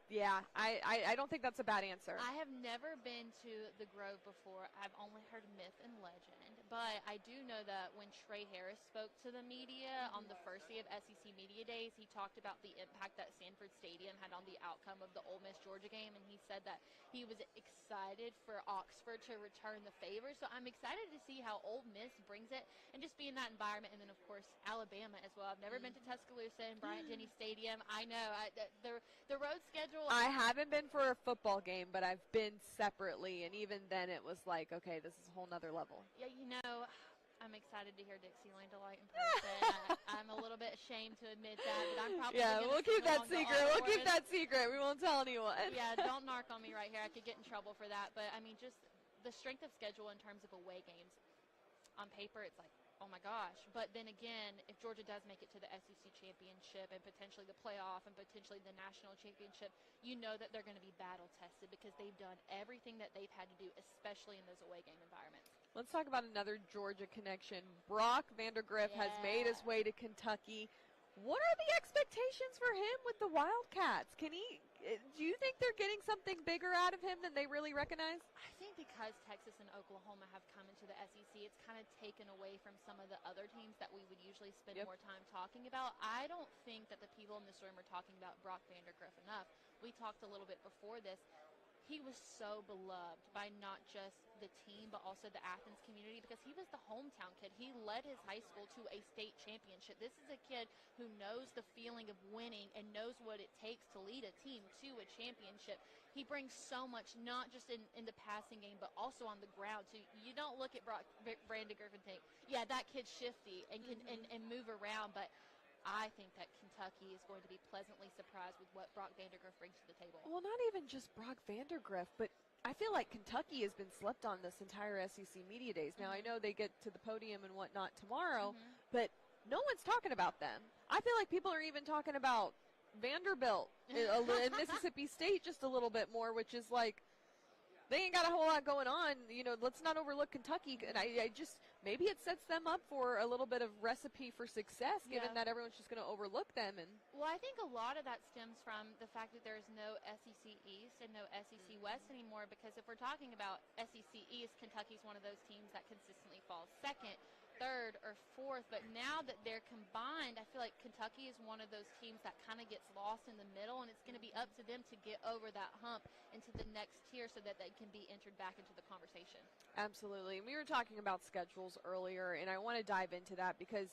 don't think that's a bad answer. I have never been to the Grove before. I've only heard myth and legend. but I do know that when Trey Harris spoke to the media on the first day of SEC Media Days, he talked about the impact that Sanford Stadium had on the outcome of the Ole Miss-Georgia game, and he said that he was excited for Oxford to return the favor. So I'm excited to see how Ole Miss brings it and just be in that environment. And then, of course, Alabama as well. I've never been to Tuscaloosa and Bryant-Denny Stadium. I know. The road schedule. I haven't been for a football game, but I've been separately, and even then it was like, okay, this is a whole nother level. Yeah, I'm excited to hear Dixieland Delight in person. I'm a little bit ashamed to admit that, but I'm probably we'll keep that secret. We'll keep that secret. We won't tell anyone. Yeah, don't narc on me right here. I could get in trouble for that. But, I mean, just the strength of schedule in terms of away games. On paper, it's like, oh, my gosh. But then again, if Georgia does make it to the SEC championship and potentially the playoff and potentially the national championship, you know that they're going to be battle-tested because they've done everything that they've had to do, especially in those away game environments. Let's talk about another Georgia connection. Brock Vandergriff has made his way to Kentucky. What are the expectations for him with the Wildcats? Do you think they're getting something bigger out of him than they really recognize? I think because Texas and Oklahoma have come into the SEC, it's kind of taken away from some of the other teams that we would usually spend more time talking about. I don't think that the people in this room are talking about Brock Vandergriff enough. We talked a little bit before this. He was so beloved by not just the team, but also the Athens community because he was the hometown kid. He led his high school to a state championship. This is a kid who knows the feeling of winning and knows what it takes to lead a team to a championship. He brings so much, not just in the passing game, but also on the ground. So you don't look at Vandergriff and think, yeah, that kid's shifty and can and move around, but I think that Kentucky is going to be pleasantly surprised with what Brock Vandergriff brings to the table. Well, not even just Brock Vandergriff, but I feel like Kentucky has been slept on this entire SEC Media Days. Now, I know they get to the podium and whatnot tomorrow, but no one's talking about them. I feel like people are even talking about Vanderbilt and Mississippi State just a little bit more, which is like, they ain't got a whole lot going on. Let's not overlook Kentucky. And I just, maybe it sets them up for a little bit of recipe for success, given that everyone's just going to overlook them. Well, I think a lot of that stems from the fact that there's no SEC East and no SEC West anymore, because if we're talking about SEC East, Kentucky's one of those teams that consistently falls second, third, or fourth. But now that they're combined, I feel like Kentucky is one of those teams that kind of gets lost in the middle, and it's going to be up to them to get over that hump into the next tier so that they can be entered back into the conversation. Absolutely. And we were talking about schedules earlier, and I want to dive into that because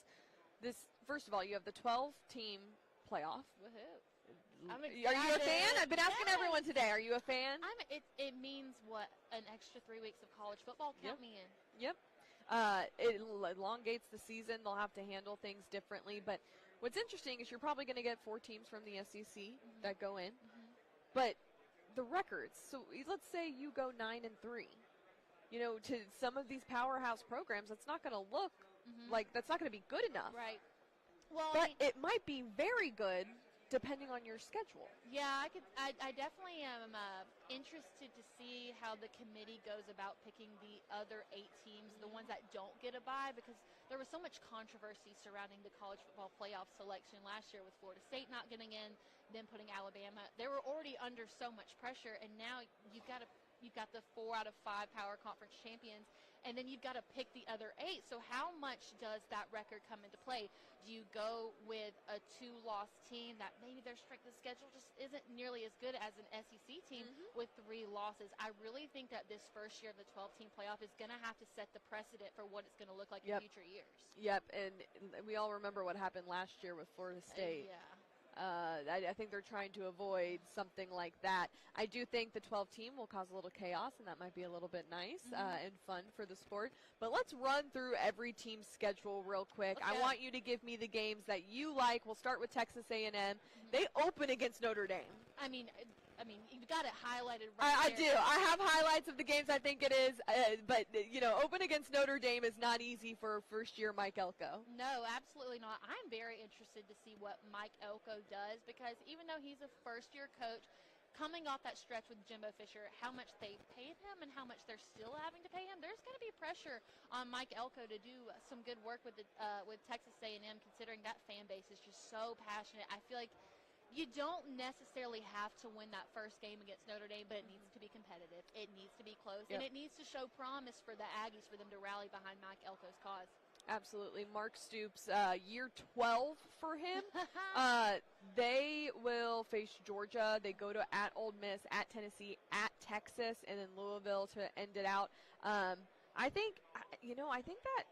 first of all, you have the 12-team playoff. Woohoo. Are you a fan? I've been asking everyone today. Are you a fan? It means what? An extra 3 weeks of college football? Count me in. Yep. It elongates the season. They'll have to handle things differently. But what's interesting is you're probably going to get 4 teams from the SEC that go in. But the records, so let's say you go 9-3. To some of these powerhouse programs, that's not going to look like, that's not going to be good enough. Right. Well, but it might be very good depending on your schedule. Yeah, I definitely am interested to see how the committee goes about picking the other 8 teams, the ones that don't get a bye, because there was so much controversy surrounding the college football playoff selection last year with Florida State not getting in, then putting Alabama. They were already under so much pressure, and now you've got the 4 out of 5 power conference champions, and then you've got to pick the other 8. So how much does that record come into play? Do you go with a 2-loss team that maybe their strength of schedule just isn't nearly as good as an SEC team with 3 losses? I really think that this first year of the 12-team playoff is going to have to set the precedent for what it's going to look like in future years. Yep, and we all remember what happened last year with Florida State. I think they're trying to avoid something like that. I do think the 12 team will cause a little chaos, and that might be a little bit nice and fun for the sport. But let's run through every team's schedule real quick. I want you to give me the games that you like. We'll start with Texas A&M. They open against Notre Dame. I mean, you've got it highlighted I do. I have highlights of the games I think it is, but, open against Notre Dame is not easy for first-year Mike Elko. No, absolutely not. I'm very interested to see what Mike Elko does, because even though he's a first-year coach, coming off that stretch with Jimbo Fisher, how much they paid him and how much they're still having to pay him, there's going to be pressure on Mike Elko to do some good work with Texas A&M, considering that fan base is just so passionate. I feel like You don't necessarily have to win that first game against Notre Dame, but it needs to be competitive. It needs to be close, and it needs to show promise for the Aggies for them to rally behind Mike Elko's cause. Absolutely. Mark Stoops, year 12 for him. They will face Georgia. They go to at Ole Miss, at Tennessee, at Texas, and then Louisville to end it out. I think that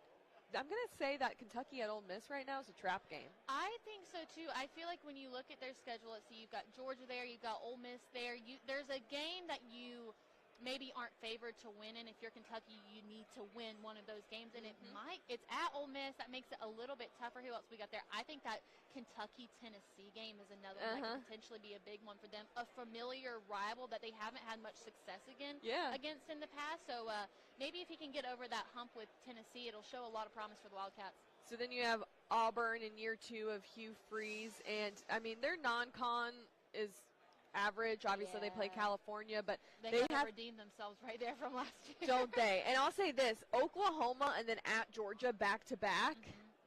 I'm going to say that Kentucky at Ole Miss right now is a trap game. I think so, too. I feel like when you look at their schedule, let's see, you've got Georgia there, you've got Ole Miss there. There's a game that you maybe aren't favored to win, and if you're Kentucky, you need to win one of those games, and it's at Ole Miss. That makes it a little bit tougher. Who else we got there? I think that Kentucky-Tennessee game is another one that could potentially be a big one for them, a familiar rival that they haven't had much success against in the past, so maybe if he can get over that hump with Tennessee, it'll show a lot of promise for the Wildcats. So then you have Auburn in year 2 of Hugh Freeze, and, I mean, their non-con is average. Obviously, they play California, but they have redeemed themselves right there from last year. Don't they? And I'll say this, Oklahoma and then at Georgia back-to-back,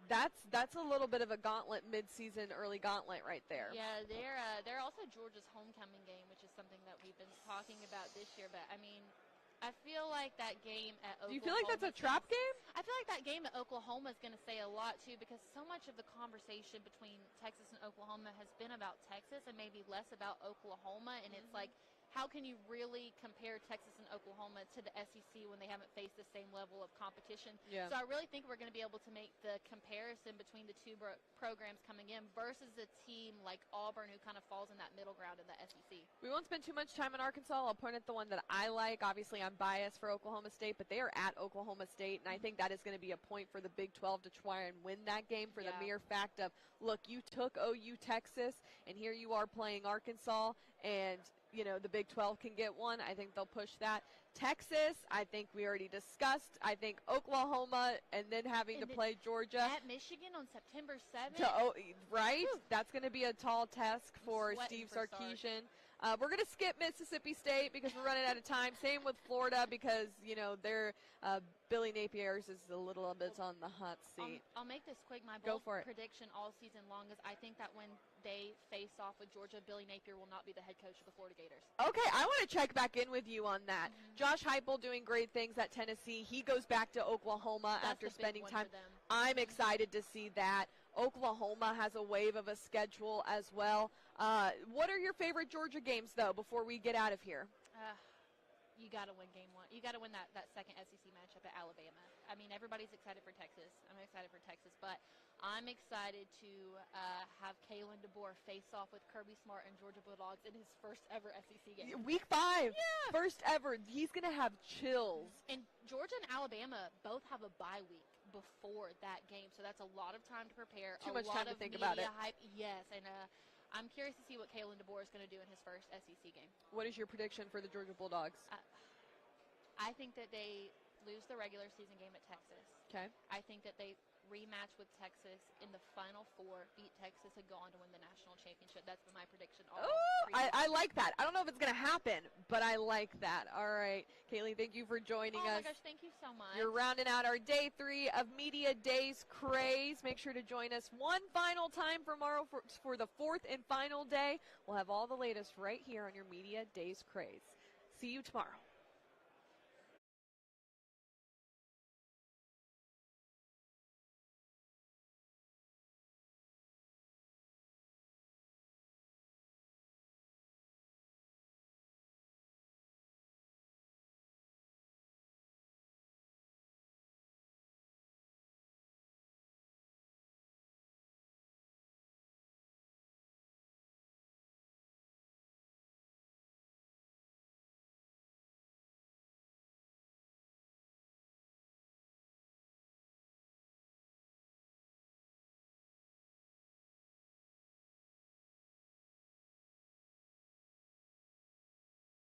that's a little bit of a gauntlet, mid-season, early gauntlet right there. Yeah, they're also Georgia's homecoming game, which is something that we've been talking about this year. But, I mean, I feel like that game at Oklahoma. Do you feel like that's a trap game? I feel like that game at Oklahoma is going to say a lot, too, because so much of the conversation between Texas and Oklahoma has been about Texas and maybe less about Oklahoma. And it's like, how can you really compare Texas and Oklahoma to the SEC when they haven't faced the same level of competition? Yeah. So I really think we're going to be able to make the comparison between the two programs coming in versus a team like Auburn who kind of falls in that middle ground in the SEC. We won't spend too much time in Arkansas. I'll point at the one that I like. Obviously, I'm biased for Oklahoma State, but they are at Oklahoma State, and I think that is going to be a point for the Big 12 to try and win that game for the mere fact of, look, you took OU Texas, and here you are playing Arkansas, and you know, the Big 12 can get one. I think they'll push that. Texas, I think we already discussed. I think Oklahoma and then having to play Georgia. At Michigan on September 7th. Right? That's going to be a tall task for Steve Sarkisian. We're going to skip Mississippi State because we're running out of time. Same with Florida because, you know, their Billy Napier's is a little bit on the hot seat. I'll make this quick. My bold bold prediction all season long is I think that when they face off with Georgia, Billy Napier will not be the head coach of the Florida Gators. Okay, I want to check back in with you on that. Josh Heupel doing great things at Tennessee. He goes back to Oklahoma after spending time. I'm excited to see that. Oklahoma has a wave of a schedule as well. What are your favorite Georgia games, though, before we get out of here? You got to win game 1. You got to win that second SEC matchup at Alabama. I mean, everybody's excited for Texas. I'm excited for Texas, but I'm excited to have Kalen DeBoer face off with Kirby Smart and Georgia Bulldogs in his first ever SEC game. Week 5. Yeah. First ever. He's going to have chills. And Georgia and Alabama both have a bye week before that game, so that's a lot of time to prepare. Too much time to think about it. Hype. Yes, and I'm curious to see what Kalen DeBoer is going to do in his first SEC game. What is your prediction for the Georgia Bulldogs? I think that they lose the regular season game at Texas. Okay. I think that they rematch with Texas in the Final Four, beat Texas, and go on to win the national championship. That's been my prediction. I like that. I don't know if it's going to happen, but I like that. All right. Kaylee, thank you for joining us. Oh, my gosh, thank you so much. You're rounding out our Day 3 of Media Days Craze. Make sure to join us one final time tomorrow for the 4th and final day. We'll have all the latest right here on your Media Days Craze. See you tomorrow.